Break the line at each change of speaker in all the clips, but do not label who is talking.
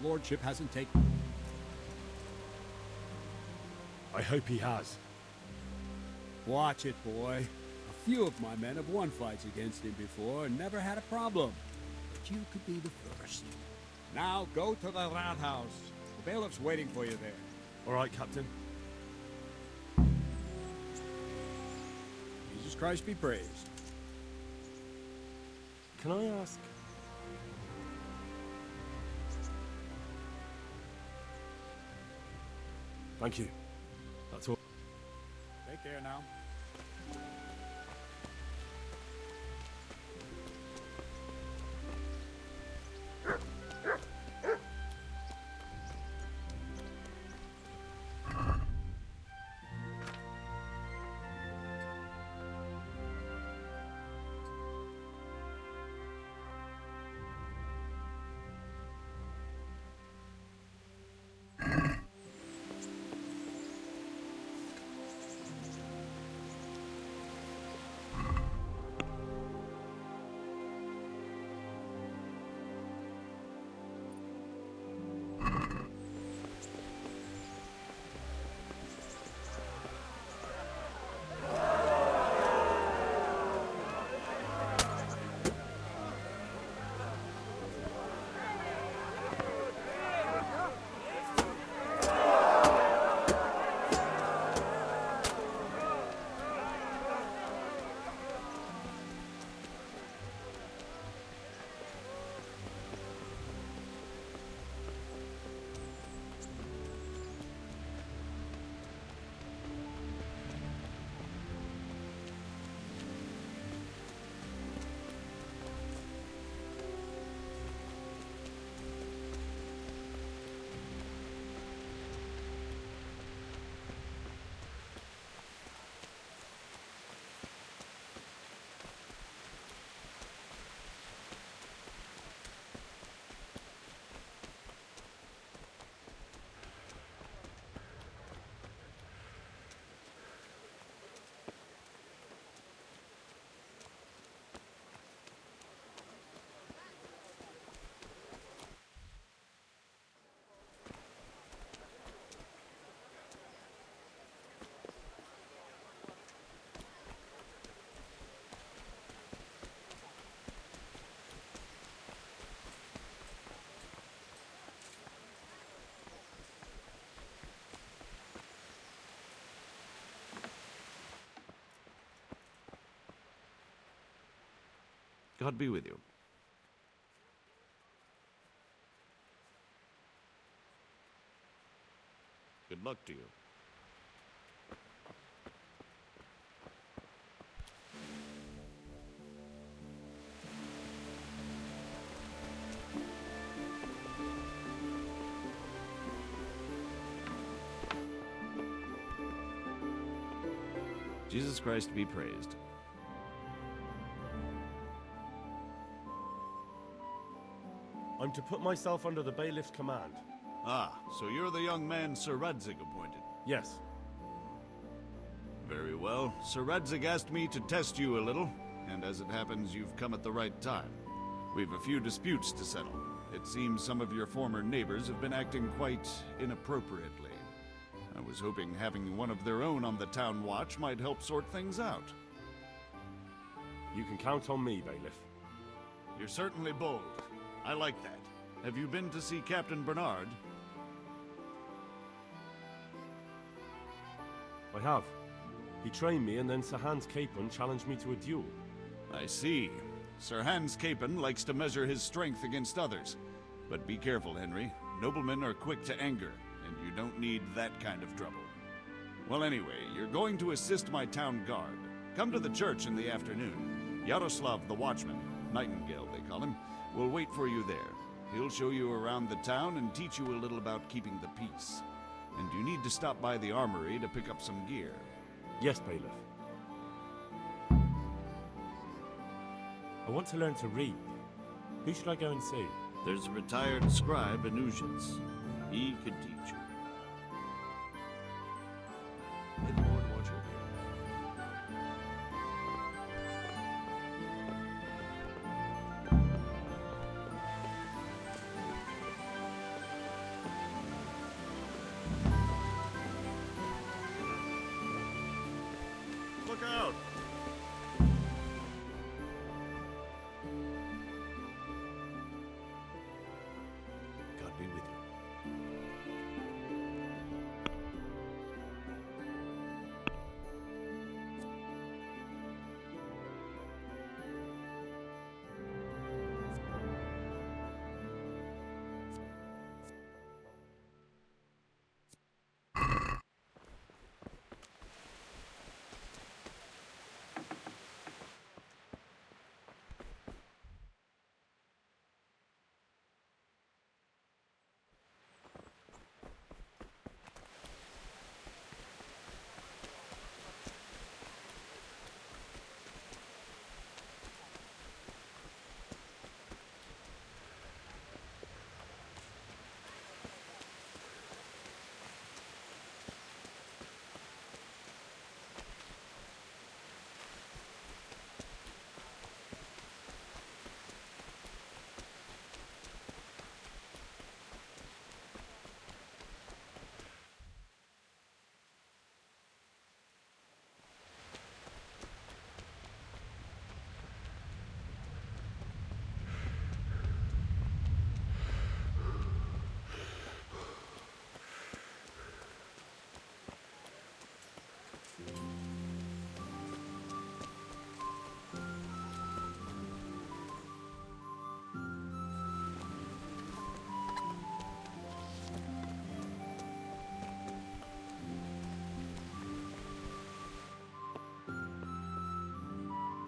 lordship hasn't taken...
I hope he has.
Watch it, boy. A few of my men have won fights against him before and never had a problem. But you could be the first. Now go to the Rathaus. The bailiff's waiting for you there.
All right, Captain.
Jesus Christ be praised.
Can I ask... Thank you. That's all.
Take care now.
God be with you. Good luck to you. Jesus Christ be praised.
I'm to put myself under the bailiff's command.
Ah, so you're the young man Sir Radzig appointed.
Yes.
Very well. Sir Radzig asked me to test you a little, and as it happens, you've come at the right time. We've a few disputes to settle. It seems some of your former neighbors have been acting quite inappropriately. I was hoping having one of their own on the town watch might help sort things out.
You can count on me, bailiff.
You're certainly bold. I like that. Have you been to see Captain Bernard?
I have. He trained me, and then Sir Hans Capon challenged me to a duel.
I see. Sir Hans Capon likes to measure his strength against others. But be careful, Henry. Noblemen are quick to anger, and you don't need that kind of trouble. Well, anyway, you're going to assist my town guard. Come to the church in the afternoon. Yaroslav the Watchman, Nightingale they call him, will wait for you there. He'll show you around the town and teach you a little about keeping the peace. And you need to stop by the armory to pick up some gear.
Yes, bailiff. I want to learn to read. Who should I go and see?
There's a retired scribe, Anusians. He could teach you. May the Lord watch over you. Look out! God be with you.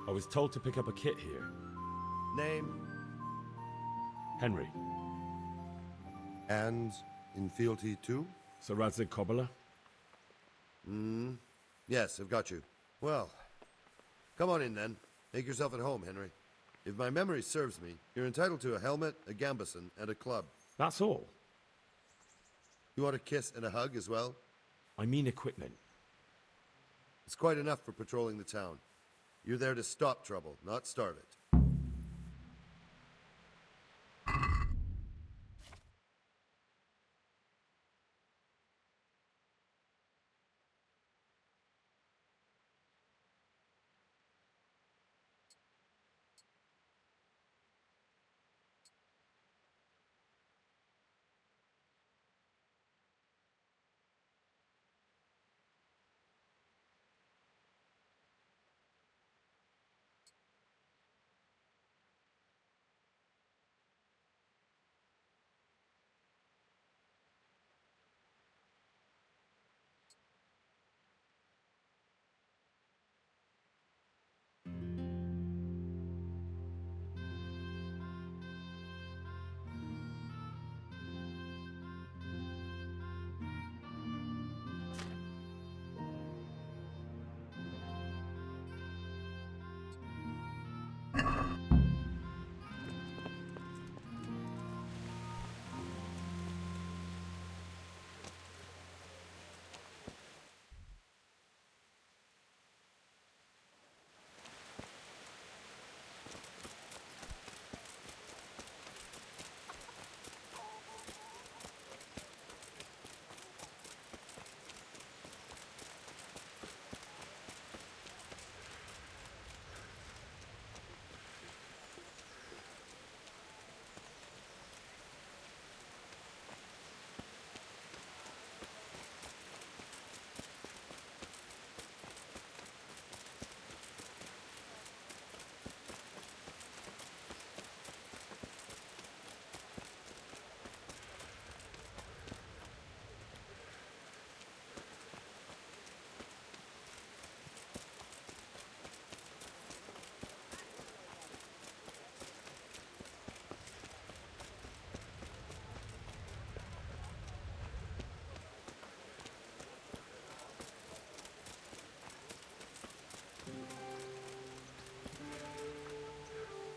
I was told to pick up a kit here.
Name
Henry.
and in fealty too?
Sir Radzig Kobyla?
Yes, I've got you. Well, come on in then. Make yourself at home, Henry. If my memory serves me, you're entitled to a helmet, a gambeson, and a club.
That's all.
You want a kiss and a hug as well?
I mean equipment.
It's quite enough for patrolling the town. You're there to stop trouble, not start it.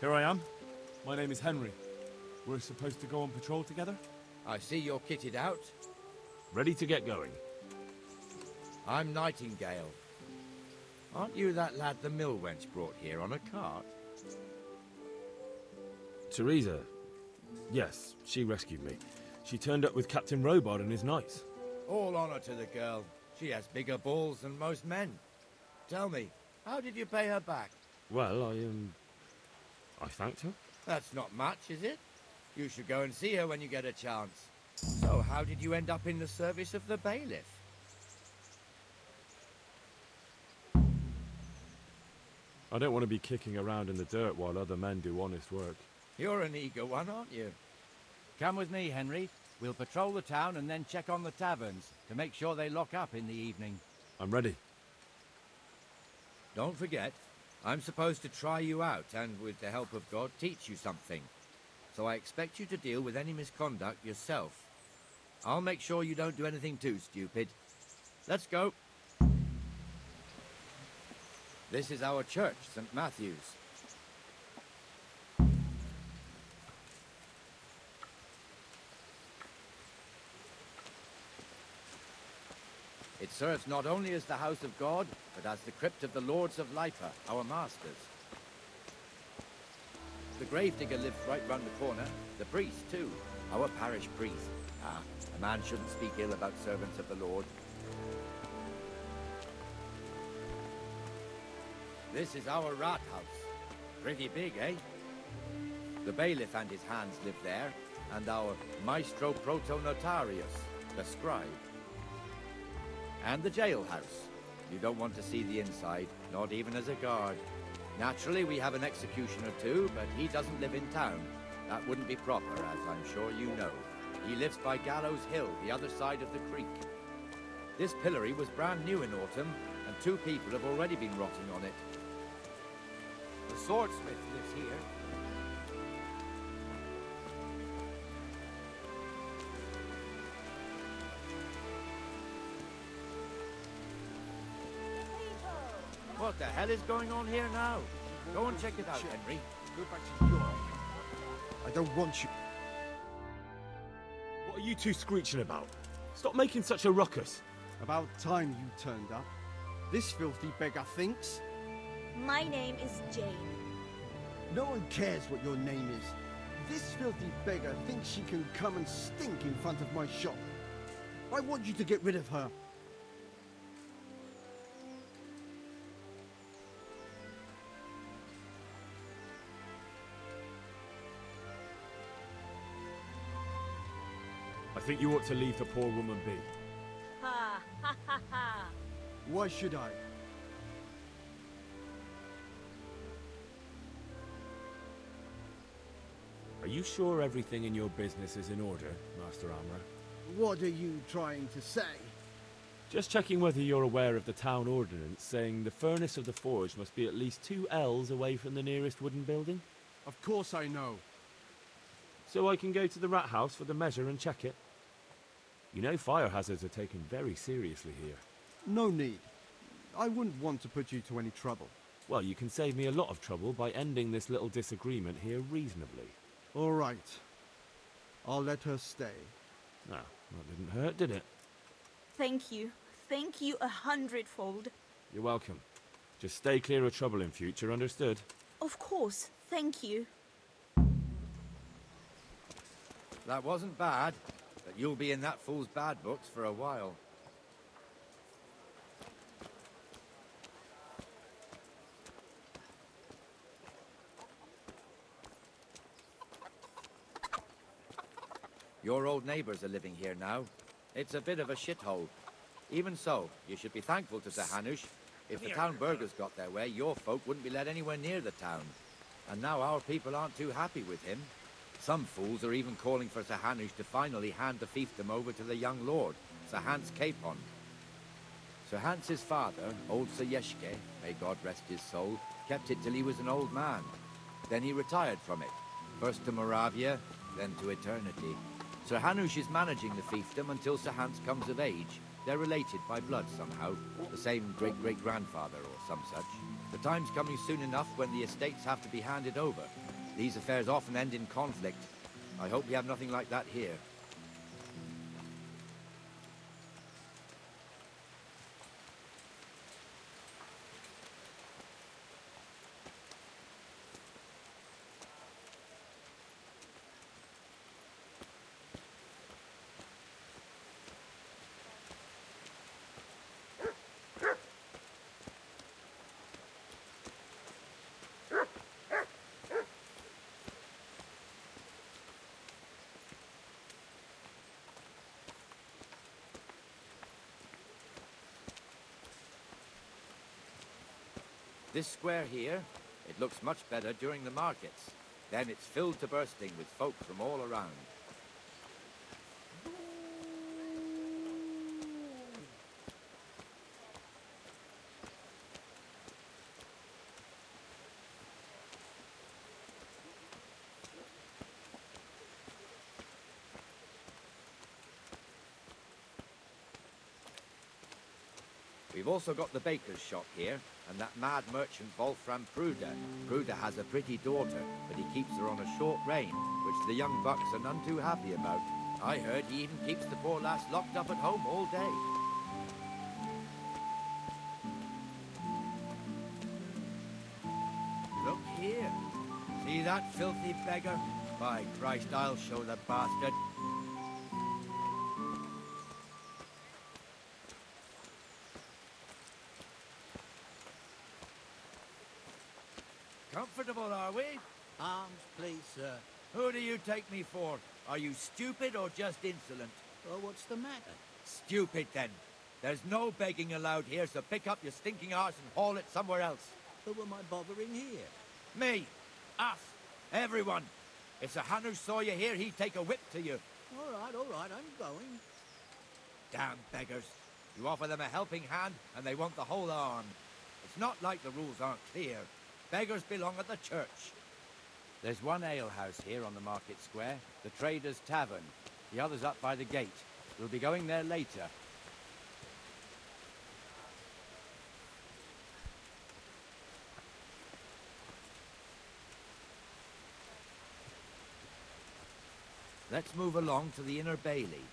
Here I am. My name is Henry. We're supposed to go on patrol together?
I see you're kitted out.
Ready to get going.
I'm Nightingale. Aren't you that lad the mill wench brought here on a cart?
Teresa. Yes, she rescued me. She turned up with Captain Robard and his knights.
All honor to the girl. She has bigger balls than most men. Tell me, How did you pay her back?
Well, I thanked her.
That's not much, is it? You should go and see her when you get a chance. So, how did you end up in the service of the bailiff?
I don't want to be kicking around in the dirt while other men do honest work.
You're an eager one, aren't you?
Come with me, Henry. We'll patrol the town and then check on the taverns to make sure they lock up in the evening.
I'm ready.
Don't forget, I'm supposed to try you out and, with the help of God, teach you something. So I expect you to deal with any misconduct yourself. I'll make sure you don't do anything too stupid. Let's go. This is our church, St. Matthew's. It serves not only as the house of God, but as the crypt of the Lords of Lipa, our masters. The gravedigger lives right round the corner. The priest, too. Our parish priest. A man shouldn't speak ill about servants of the Lord. This is our rat house. Pretty big, eh? The bailiff and his hands live there, and our maestro protonotarius, the scribe. And the jailhouse. You don't want to see the inside, not even as a guard. Naturally, we have an executioner too, but he doesn't live in town. That wouldn't be proper, as I'm sure you know. He lives by Gallows Hill, the other side of the creek. This pillory was brand new in autumn, and 2 people have already been rotting on it. The swordsmith lives here. What the hell is going on here now? Go and check it out, Henry.
Go back to your... I don't want you...
What are you two screeching about? Stop making such a ruckus.
About time you turned up. This filthy beggar thinks...
My name is Jane.
No one cares what your name is. This filthy beggar thinks she can come and stink in front of my shop. I want you to get rid of her.
I think you ought to leave the poor woman be.
Ha ha ha ha.
Why should I?
Are you sure everything in your business is in order, Master Armourer?
What are you trying to say?
Just checking whether you're aware of the town ordinance saying the furnace of the forge must be at least 2 ells away from the nearest wooden building.
Of course I know.
So I can go to the rat house for the measure and check it. You know fire hazards are taken very seriously here.
No need. I wouldn't want to put you to any trouble.
Well, you can save me a lot of trouble by ending this little disagreement here reasonably.
All right. I'll let her stay.
No, that didn't hurt, did it?
Thank you. Thank you 100-fold.
You're welcome. Just stay clear of trouble in future, understood?
Of course. Thank you.
That wasn't bad, but you'll be in that fool's bad books for a while. Your old neighbors are living here now. It's a bit of a shithole. Even so, you should be thankful to Sir Hanush. If the town burghers got their way, your folk wouldn't be let anywhere near the town. And now our people aren't too happy with him. Some fools are even calling for Sir Hanush to finally hand the fiefdom over to the young lord, Sir Hans Capon. Sir Hans's father, old Sir Yeshke, may God rest his soul, kept it till he was an old man. Then he retired from it, first to Moravia, then to eternity. Sir Hanush is managing the fiefdom until Sir Hans comes of age. They're related by blood somehow, the same great-great-grandfather or some such. The time's coming soon enough when the estates have to be handed over. These affairs often end in conflict. I hope we have nothing like that here. This square here, it looks much better during the markets. Then it's filled to bursting with folk from all around. We've also got the baker's shop here, and that mad merchant Wolfram Pruder. Pruder has a pretty daughter, but he keeps her on a short rein, which the young bucks are none too happy about. I heard he even keeps the poor lass locked up at home all day. Look here. See that filthy beggar? By Christ, I'll show the bastard. Comfortable, are we?
Arms, please, sir.
Who do you take me for? Are you stupid or just insolent?
Oh, what's the matter?
Stupid, then. There's no begging allowed here, so pick up your stinking arse and haul it somewhere else.
Who am I bothering here?
Me. Us. Everyone. If Sir Hanush saw you here, he'd take a whip to you.
All right, I'm going.
Damn beggars. You offer them a helping hand, and they want the whole arm. It's not like the rules aren't clear. Beggars belong at the church.
There's one alehouse here on the market square, the Trader's Tavern. The other's up by the gate. We'll be going there later.
Let's move along to the Inner Bailey.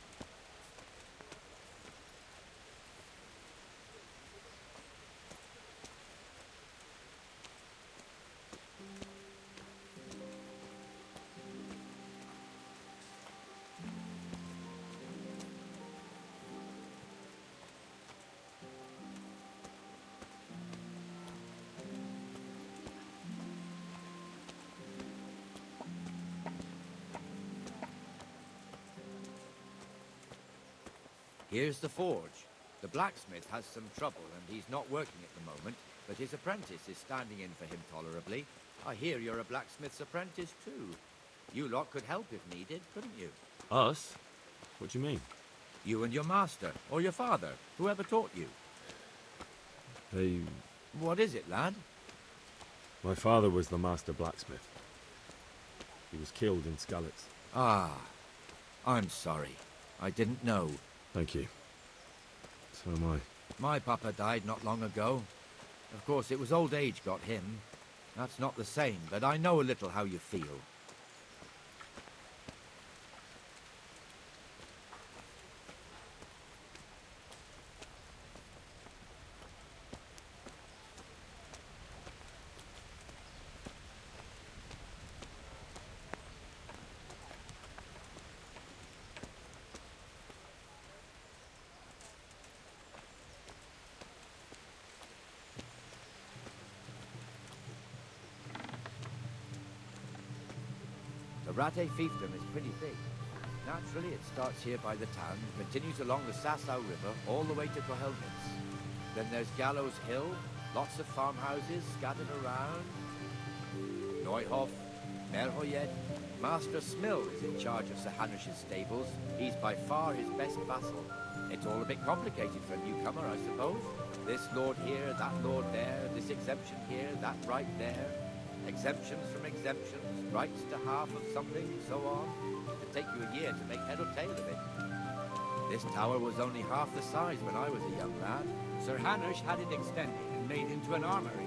Here's the forge. The blacksmith has some trouble and he's not working at the moment, but his apprentice is standing in for him tolerably. I hear you're a blacksmith's apprentice too. You lot could help if needed, couldn't you?
Us? What do you mean?
You and your master, or your father, whoever taught you.
They...
What is it, lad?
My father was the master blacksmith. He was killed in Skalitz.
Ah, I'm sorry. I didn't know.
Thank you. So am I.
My papa died not long ago. Of course, it was old age got him. That's not the same, but I know a little how you feel. The Rate fiefdom is pretty big. Naturally, it starts here by the town and continues along the Sasau River all the way to Bohemia. Then there's Gallows Hill, lots of farmhouses scattered around. Neuhof, Merhoyed. Master Smill is in charge of Sir Hanush's stables. He's by far his best vassal. It's all a bit complicated for a newcomer, I suppose. This lord here, that lord there, this exemption here, that right there. Exemptions from exemptions, rights to half of something, so on. It'd take you a year to make head or tail of it. This tower was only half the size when I was a young lad. Sir Hanush had it extended and made into an armory.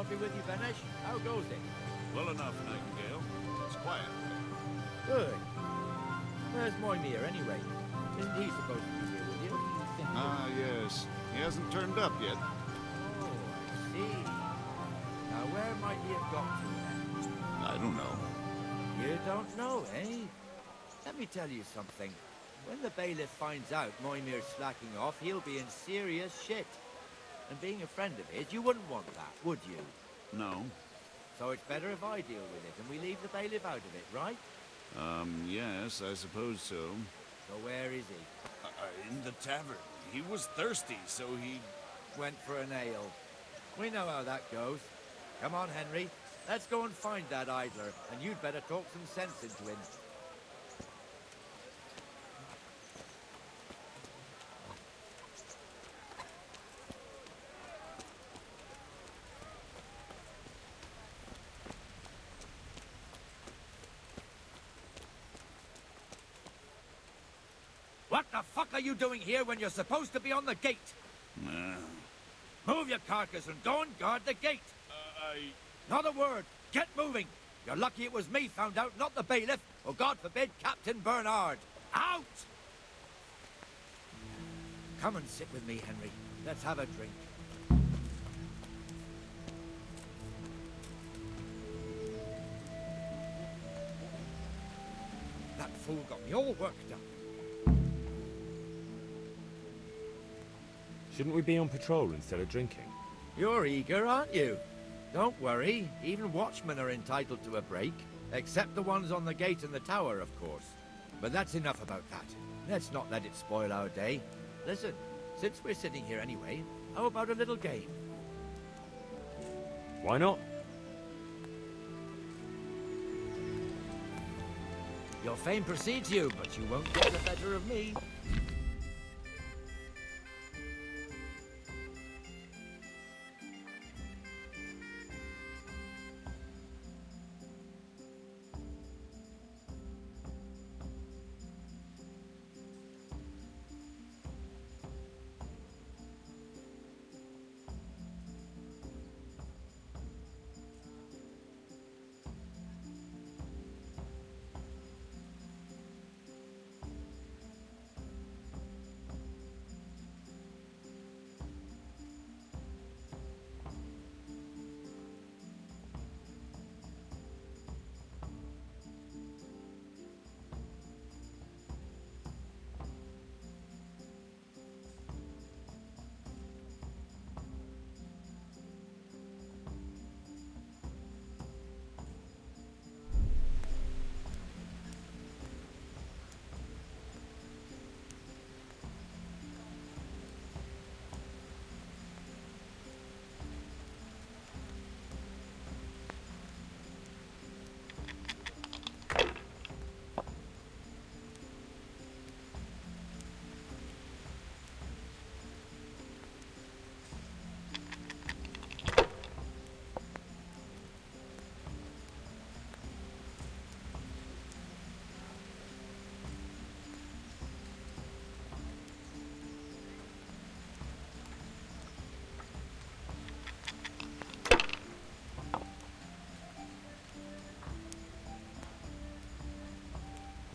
coffee with you, Benesh? How goes it?
Well enough, Nightingale. It's quiet.
Good. Where's Moimir, anyway? Isn't he supposed to be here with you?
Ah, yes. He hasn't turned up yet.
Oh, I see. Now, where might he have got to then?
I don't know.
You don't know, eh? Let me tell you something. When the bailiff finds out Moimir's slacking off, he'll be in serious shit. And being a friend of his, you wouldn't want that, would you?
No.
So it's better if I deal with it and we leave the bailiff out of it, right?
Yes, I suppose so.
So where is he?
In the tavern. He was thirsty, so he...
Went for an ale. We know how that goes. Come on, Henry. Let's go and find that idler, and you'd better talk some sense into him. What the fuck are you doing here when you're supposed to be on the gate? Move your carcass and go and guard the gate. Not a word. Get moving. You're lucky it was me found out, not the bailiff, or God forbid, Captain Bernard. Out! Come and sit with me, Henry. Let's have a drink. That fool got me all worked up.
Shouldn't we be on patrol instead of drinking?
You're eager, aren't you? Don't worry, even watchmen are entitled to a break. Except the ones on the gate and the tower, of course. But that's enough about that. Let's not let it spoil our day. Listen, since we're sitting here anyway, how about a little game?
Why not?
Your fame precedes you, but you won't get the better of me.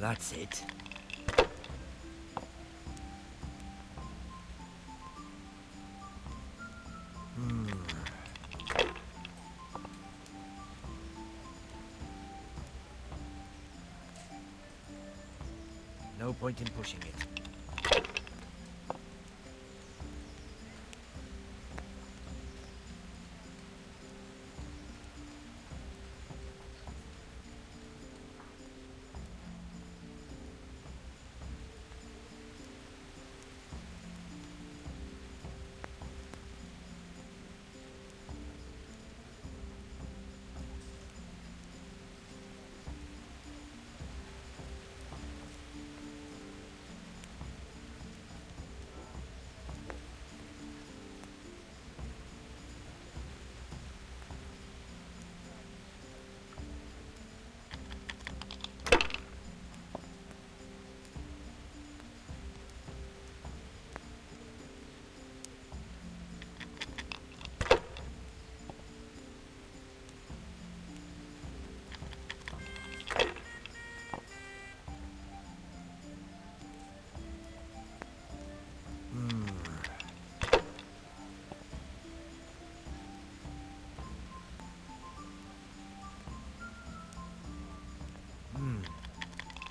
That's it. No point in pushing it.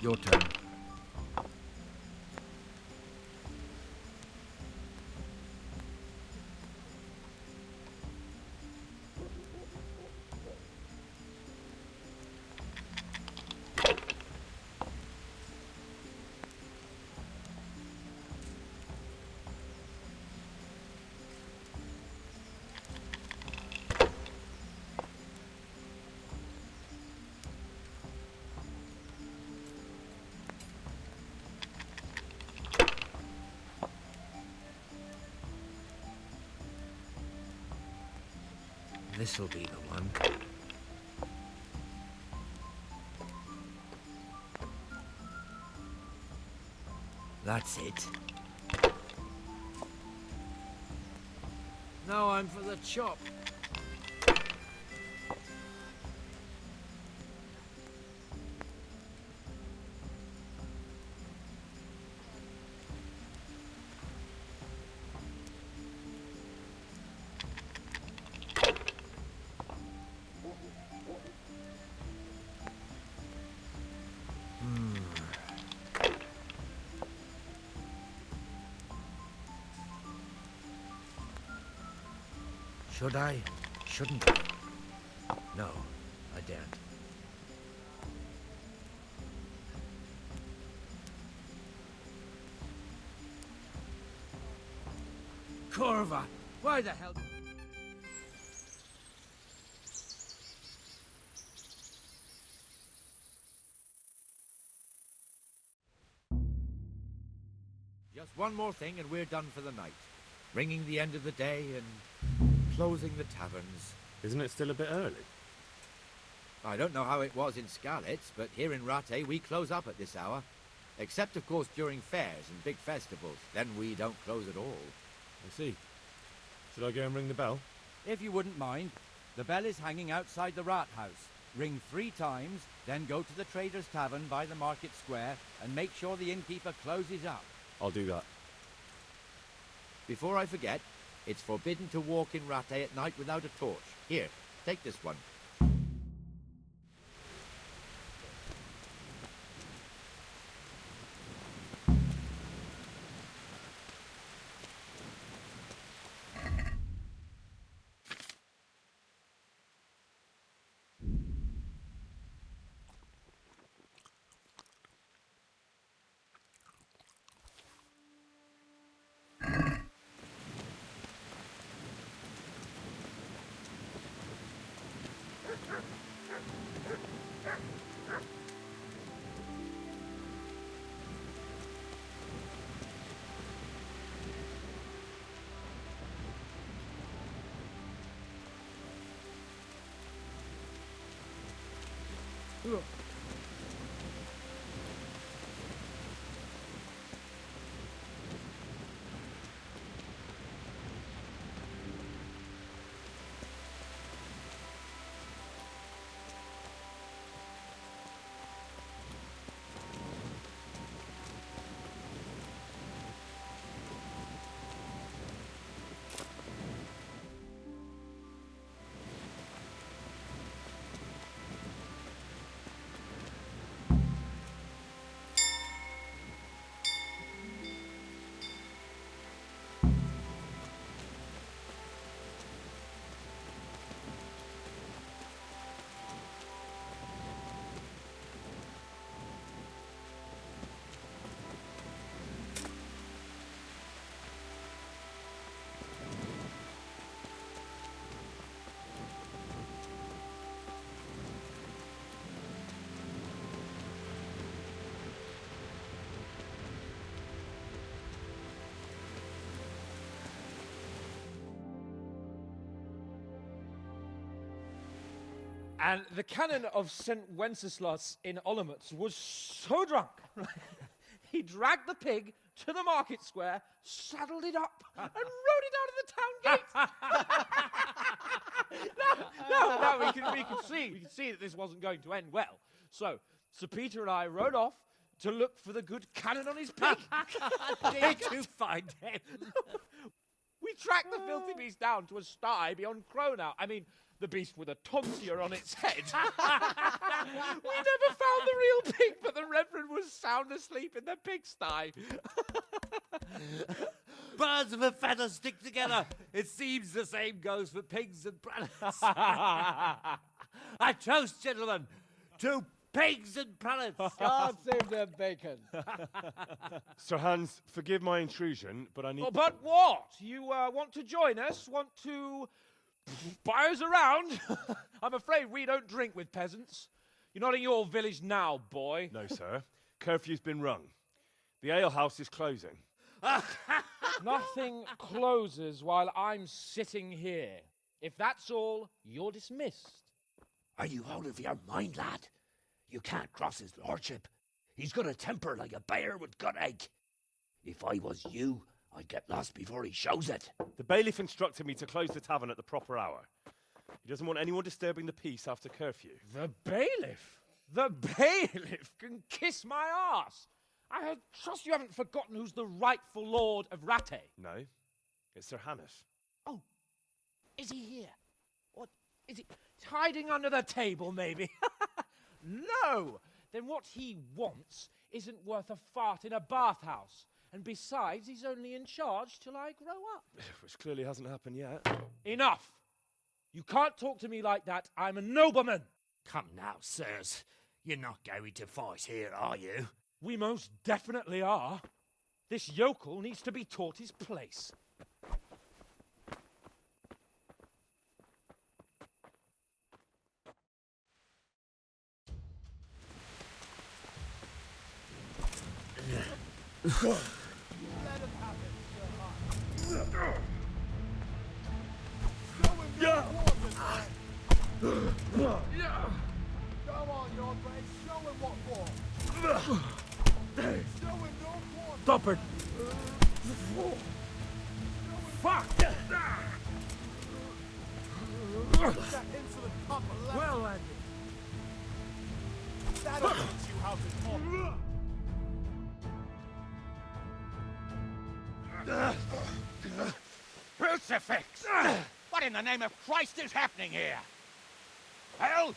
Your turn. This'll be the one. That's it. Now I'm for the chop. Should I? Shouldn't I? No, I daren't. Corva! Why the hell? Just one more thing and we're done for the night. Ringing the end of the day and closing the taverns.
Isn't it still a bit early?
I don't know how it was in Skalitz, but here in Rattay we close up at this hour. Except, of course, during fairs and big festivals. Then we don't close at all.
I see. Should I go and ring the bell?
If you wouldn't mind, the bell is hanging outside the rat house. Ring 3 times, then go to the Trader's Tavern by the market square and make sure the innkeeper closes up.
I'll do that.
Before I forget, it's forbidden to walk in Rattay at night without a torch. Here, take this one.
And the canon of St. Wenceslas in Olomouc was so drunk, he dragged the pig to the market square, saddled it up, and rode it out of the town gate. No, we can see that this wasn't going to end well. So, Sir Peter and I rode off to look for the good canon on his pig.
Did you find him?
We tracked the filthy beast down to a sty beyond Cronau. I mean, the beast with a tonsure on its head. We never found the real pig, but the Reverend was
was sound asleep in the pigsty.
Birds of a feather stick together. It seems the same goes for pigs and prelates. I toast, gentlemen, to pigs and prelates.
God save the bacon.
Sir Hans, forgive my intrusion, but I need...
Oh, but what? You want to join us? Want to buy us around? I'm afraid we don't drink with peasants. You're not in your village now, boy.
No, sir. Curfew's been rung. The alehouse is closing.
Nothing closes while I'm sitting here. If that's all, you're dismissed.
Are you out of your mind, lad? You can't cross his lordship. He's got a temper like a bear with gut ache. If I was you, I'd get lost before he shows it.
The bailiff instructed me to close the tavern at the proper hour. He doesn't want anyone disturbing the peace after curfew.
The bailiff? The bailiff can kiss my arse. I trust you haven't forgotten who's the rightful lord of Rattay.
No, it's Sir Hannes.
Oh, is he here? What, is he hiding under the table, maybe? No! Then what he wants isn't worth a fart in a bathhouse. And besides, he's only in charge till I grow up.
Which clearly hasn't happened yet.
Enough! You can't talk to me like that. I'm a nobleman.
Come now, sirs. You're not going to fight here, are you?
We most definitely are. This yokel needs to be taught his place.
Stop it!
Fuck!
Well, Andy.
That'll teach you how to talk.
Crucifix! What in the name of Christ is happening here? Hell?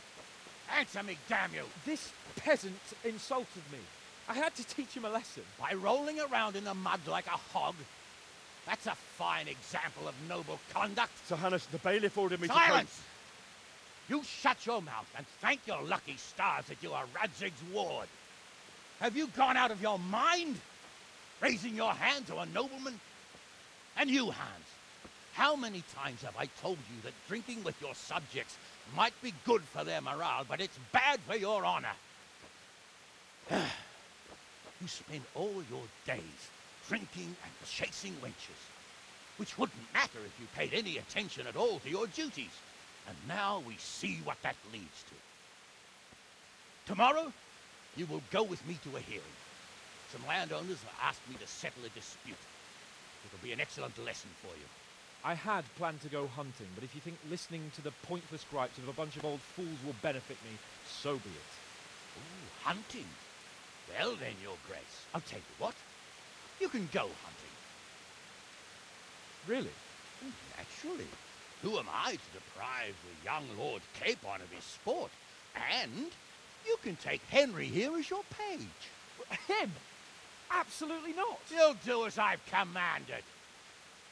Answer me, damn you!
This peasant insulted me. I had to teach him a lesson.
By rolling around in the mud like a hog? That's a fine example of noble conduct.
Sir Hannes, the bailiff ordered me
Silence! You shut your mouth and thank your lucky stars that you are Radzig's ward. Have you gone out of your mind? Raising your hand to a nobleman? And you, Hans, how many times have I told you that drinking with your subjects might be good for their morale, but it's bad for your honor? You spend all your days drinking and chasing wenches, which wouldn't matter if you paid any attention at all to your duties. And now we see what that leads to. Tomorrow, you will go with me to a hearing. Some landowners have asked me to settle a dispute. It'll be an excellent lesson for you.
I had planned to go hunting, but if you think listening to the pointless gripes of a bunch of old fools will benefit me, so be it.
Ooh, hunting? Well then, Your Grace, I'll tell you what. You can go hunting.
Really?
Naturally. Who am I to deprive the young Lord Capon of his sport? And you can take Henry here as your page.
Him? Absolutely not.
You'll do as I've commanded.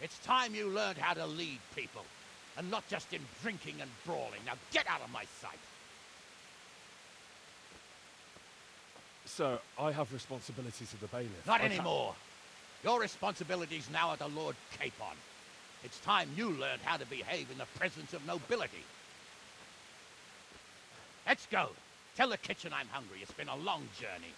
It's time you learned how to lead people, and not just in drinking and brawling. Now get out of my sight.
Sir, I have responsibilities of the bailiff.
Not anymore. Your responsibilities now are to Lord Capon. It's time you learned how to behave in the presence of nobility. Let's go. Tell the kitchen I'm hungry. It's been a long journey.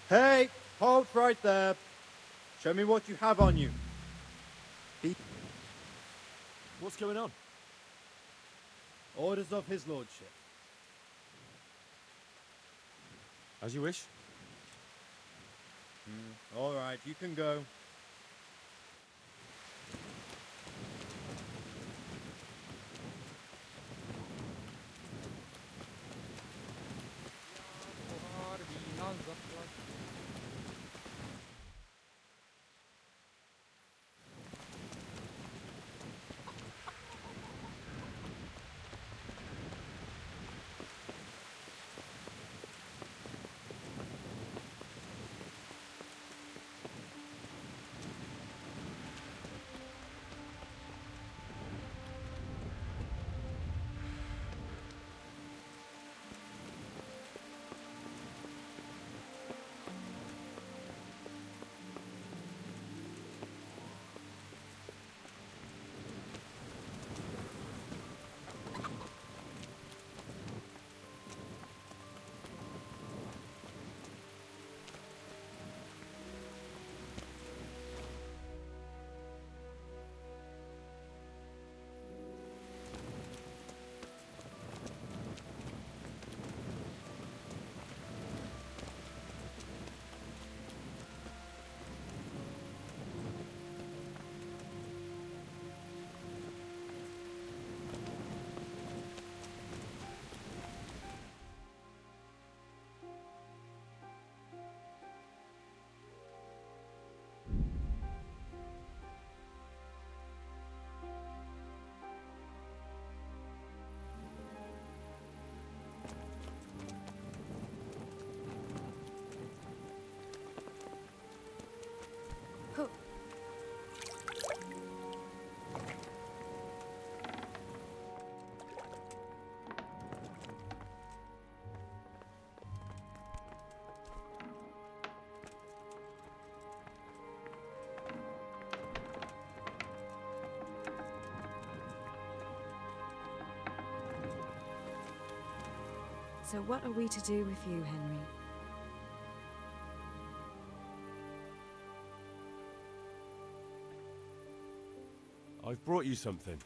Hey, halt right there. Show me what you have on you.
What's going on?
Orders of his lordship.
As you wish.
All right, you can go.
So what are we to do with you, Henry?
I've brought you something.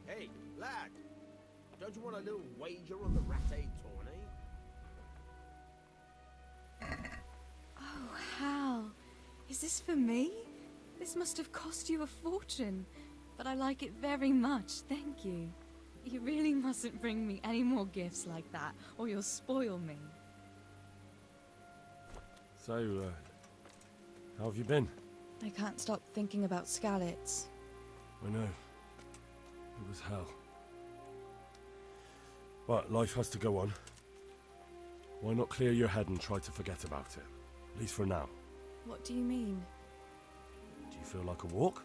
Hey, lad. Don't you want a little wager on the Rat-Aid tourney?
Oh, Hal. Is this for me? This must have cost you a fortune. But I like it very much, thank you. You really mustn't bring me any more gifts like that, or you'll spoil me.
So, how have you been?
I can't stop thinking about Skalitz.
I know. It was hell. But life has to go on. Why not clear your head and try to forget about it? At least for now.
What do you mean?
Do you feel like a walk?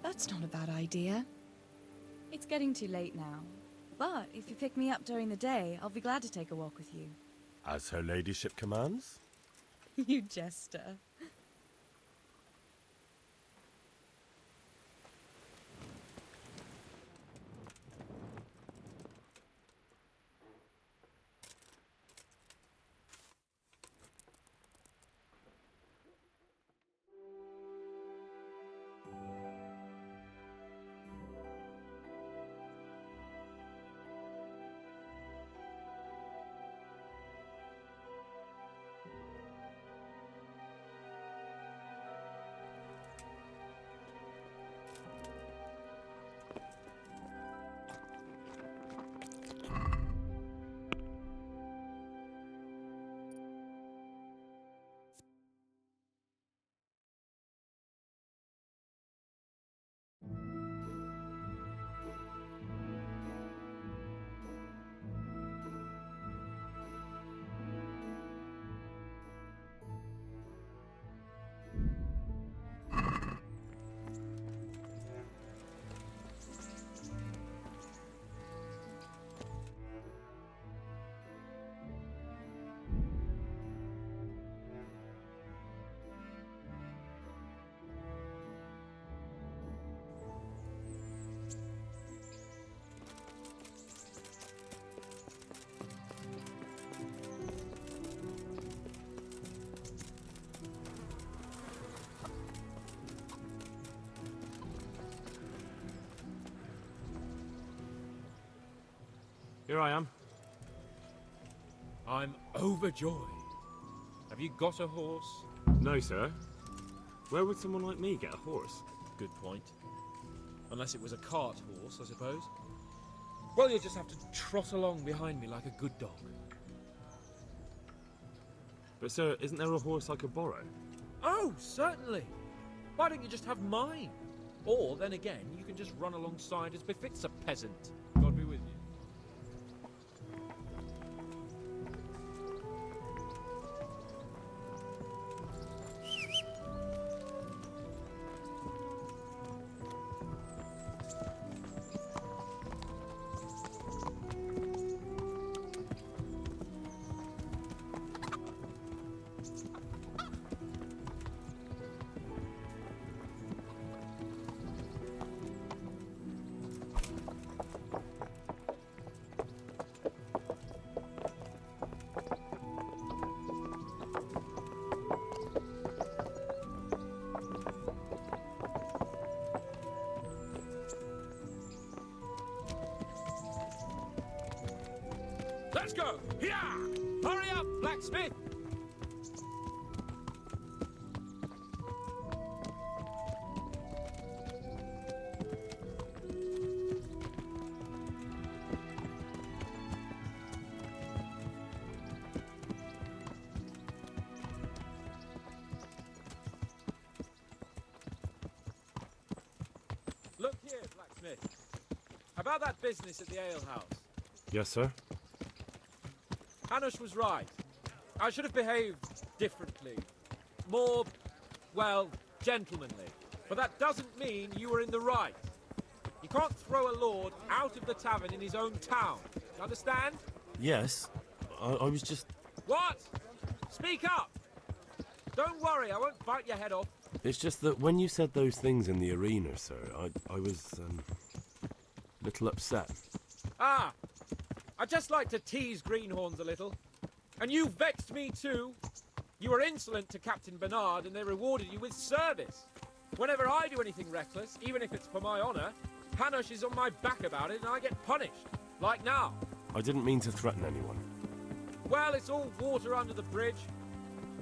That's not a bad idea. It's getting too late now. But if you pick me up during the day, I'll be glad to take a walk with you.
As her ladyship commands?
You jester.
Here I am.
I'm overjoyed. Have you got a horse?
No, sir. Where would someone like me get a horse?
Good point. Unless it was a cart horse, I suppose. Well, you'll just have to trot along behind me like a good dog.
But, sir, isn't there a horse I could borrow?
Oh, certainly. Why don't you just have mine? Or, then again, you can just run alongside as befits a peasant. God be with you. Let's go! Here! Hurry up, blacksmith! Look here, blacksmith. About that business at the alehouse.
Yes, sir.
Hanush was right. I should have behaved differently. More, well, gentlemanly. But that doesn't mean you were in the right. You can't throw a lord out of the tavern in his own town. You understand?
Yes. I was just...
What? Speak up! Don't worry, I won't bite your head off.
It's just that when you said those things in the arena, sir, I was, Little upset.
Ah! I just like to tease greenhorns a little. And you vexed me too. You were insolent to Captain Bernard and they rewarded you with service. Whenever I do anything reckless, even if it's for my honor, Hanush is on my back about it and I get punished. Like now.
I didn't mean to threaten anyone.
Well, it's all water under the bridge.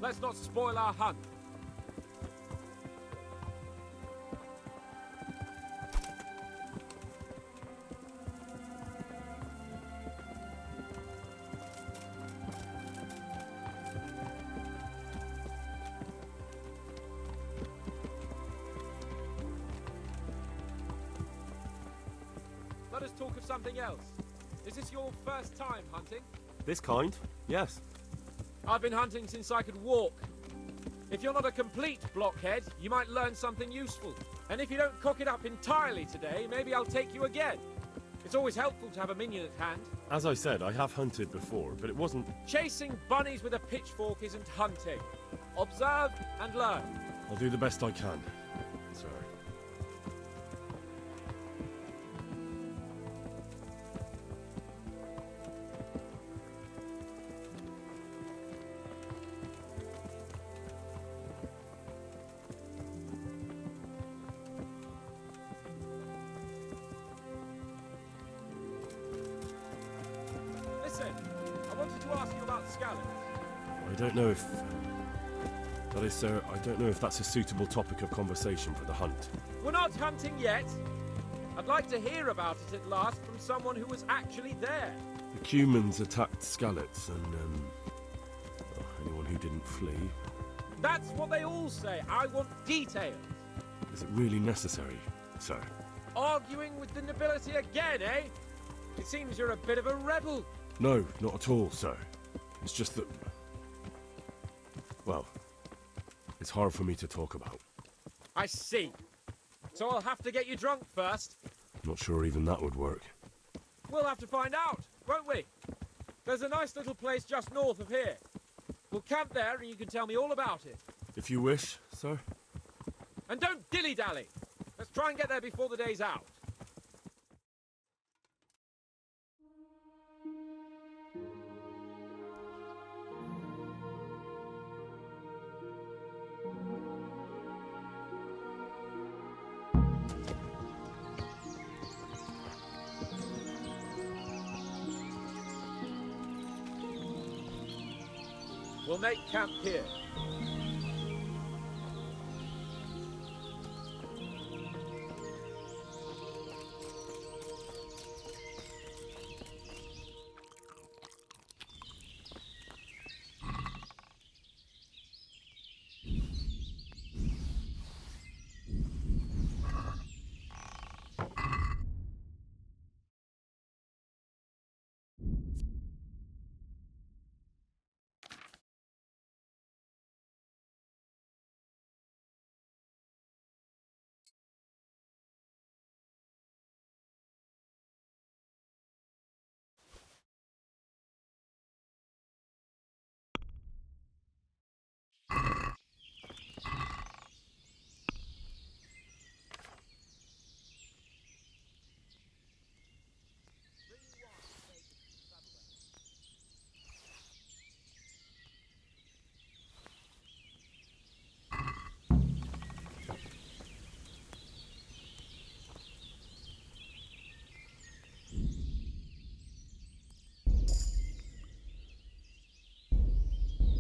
Let's not spoil our hunt. Let us talk of something else. Is this your first time hunting?
This kind? Yes.
I've been hunting since I could walk. If you're not a complete blockhead, you might learn something useful. And if you don't cock it up entirely today, maybe I'll take you again. It's always helpful to have a minion at hand.
As I said, I have hunted before, but it wasn't...
Chasing bunnies with a pitchfork isn't hunting. Observe and learn.
I'll do the best I can, sir.
Listen, I wanted to ask you about scallops.
I don't know if... That is, sir, I don't know if that's a suitable topic of conversation for the hunt.
We're not hunting yet. I'd like to hear about it at last from someone who was actually there.
The Cumans attacked Skallets, and, anyone who didn't flee.
That's what they all say. I want details.
Is it really necessary, sir?
Arguing with the nobility again, eh? It seems you're a bit of a rebel.
No, not at all, sir. It's just that... Well, it's hard for me to talk about.
I see. So I'll have to get you drunk first.
Not sure even that would work.
We'll have to find out, won't we? There's a nice little place just north of here. We'll camp there and you can tell me all about it.
If you wish, sir.
And don't dilly-dally. Let's try and get there before the day's out. We'll make camp here.